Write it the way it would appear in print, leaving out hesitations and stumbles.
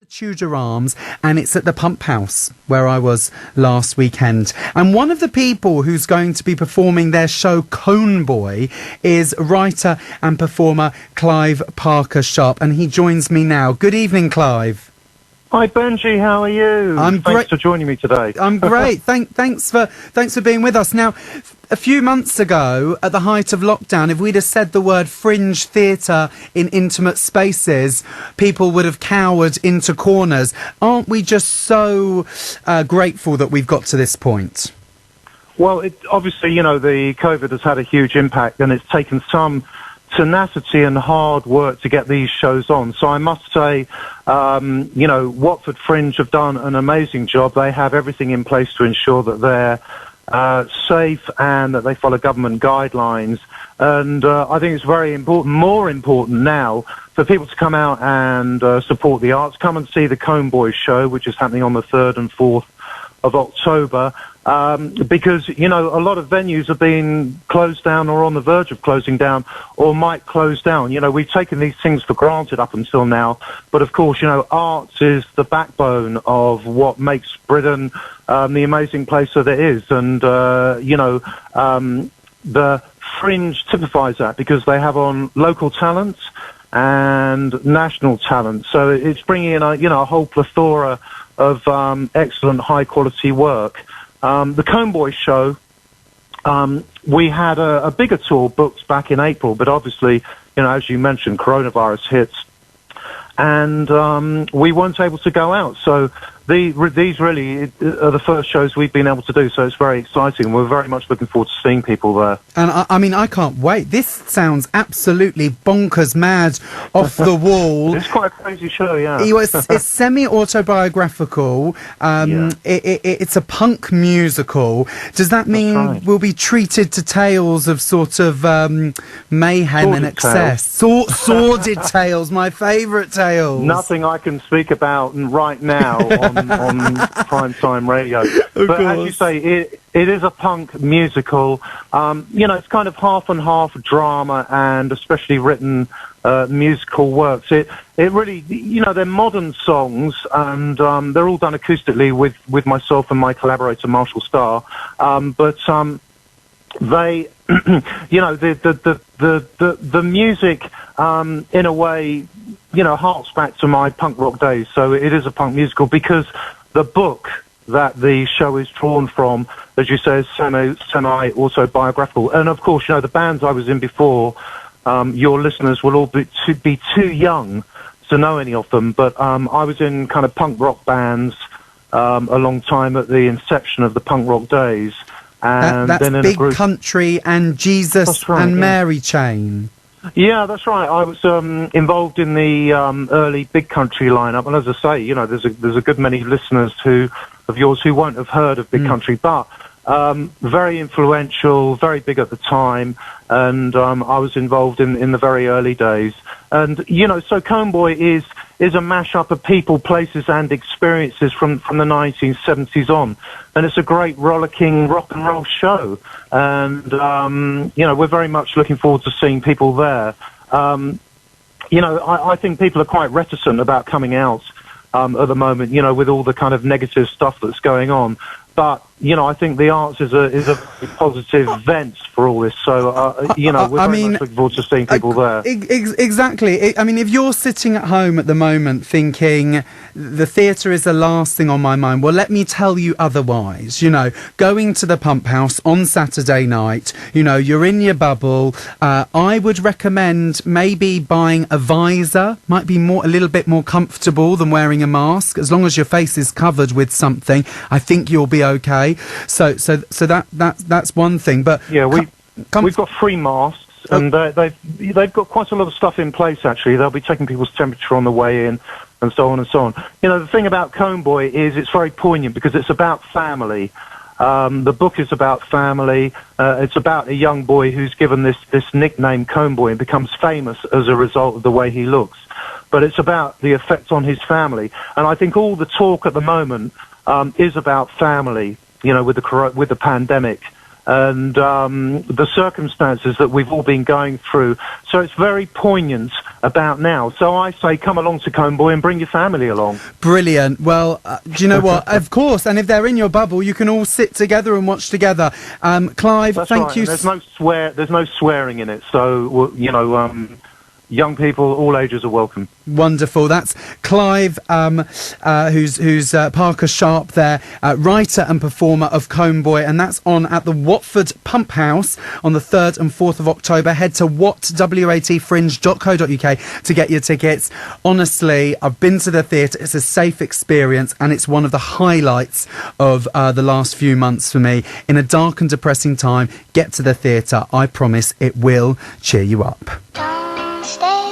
Tudor Arms, and it's at the Pump House where I was last weekend. And one of the people who's going to be performing their show Cone Boy is writer and performer Clive Parker-Sharp, and he joins me now. Good evening, Clive. Hi Benjy, how are you? I'm great. Thanks for joining me today. I'm great. Thanks for being with us. Now, a few months ago, at the height of lockdown, if we'd have said the word fringe theatre in intimate spaces, people would have cowered into corners. Aren't we just so grateful that we've got to this point? Well, obviously, the COVID has had a huge impact, and it's taken some tenacity and hard work to get these shows on. So I must say, Watford Fringe have done an amazing job. They have everything in place to ensure that they're safe and that they follow government guidelines. And I think it's very important, more important now, for people to come out and support the arts. Come and see the Cone Boys show, which is happening on the 3rd and 4th of October. Because, a lot of venues have been closed down or on the verge of closing down or might close down. We've taken these things for granted up until now. But, of course, arts is the backbone of what makes Britain the amazing place that it is. And, the Fringe typifies that because they have on local talents and national talent. So it's bringing in a whole plethora of excellent high-quality work. The Cone Boys show, we had a bigger tour booked back in April, but obviously, as you mentioned, coronavirus hits, and we weren't able to go out. So these really are the first shows we've been able to do, so it's very exciting. We're very much looking forward to seeing people there. And I can't wait. This sounds absolutely bonkers mad, off the wall. It's quite a crazy show, yeah. It's semi-autobiographical. It's a punk musical. Does that mean we'll be treated to tales of sort of mayhem Sordid and excess? Sordid tales, my favourite tales. Nothing I can speak about right now on primetime radio. But as you say, it is a punk musical. It's kind of half and half drama and especially written musical works. It really, they're modern songs, and they're all done acoustically with myself and my collaborator Marshall Starr. But they, the music, in a way, harks back to my punk rock days. So it is a punk musical because the book that the show is drawn from, as you say, is semi-autobiographical. And of course, the bands I was in before, your listeners will all be too young to know any of them. But I was in kind of punk rock bands a long time at the inception of the punk rock days. And that's then in Big a group, Country and Jesus and Mary Chain. Yeah, that's right. I was involved in the early Big Country lineup, and as I say, there's a good many listeners of yours who won't have heard of Big Country, but very influential, very big at the time, and I was involved in the very early days. And so Cone Boy is a mashup of people, places, and experiences from the 1970s on, and it's a great rollicking rock and roll show. And we're very much looking forward to seeing people there. I think people are quite reticent about coming out at the moment, with all the kind of negative stuff that's going on. But, I think the arts is a very positive vent for all this. So, we're very much looking forward to seeing people there. Exactly. If you're sitting at home at the moment thinking the theatre is the last thing on my mind, well, let me tell you otherwise. Going to the Pump House on Saturday night, you're in your bubble. I would recommend maybe buying a visor. Might be a little bit more comfortable than wearing a mask. As long as your face is covered with something, I think you'll be okay. So that's one thing. But yeah, we've got free masks, and they've got quite a lot of stuff in place. Actually, they'll be taking people's temperature on the way in, and so on and so on. The thing about Cone Boy is it's very poignant because it's about family. The book is about family. It's about a young boy who's given this nickname Cone Boy and becomes famous as a result of the way he looks. But it's about the effect on his family, and I think all the talk at the moment is about family. With the pandemic, and the circumstances that we've all been going through. So it's very poignant about now. So I say come along to Comboy and bring your family along. Brilliant. Well, do you know what? Of course. And if they're in your bubble, you can all sit together and watch together. Clive, That's thank right. you. And there's no swearing in it. So, young people, all ages are welcome. Wonderful. That's Clive, who's Parker Sharp there, writer and performer of Comboy, and that's on at the Watford Pump House on the 3rd and 4th of October. Head to watfringe.co.uk to get your tickets. Honestly, I've been to the theatre. It's a safe experience, and it's one of the highlights of the last few months for me. In a dark and depressing time, get to the theatre. I promise it will cheer you up. Stay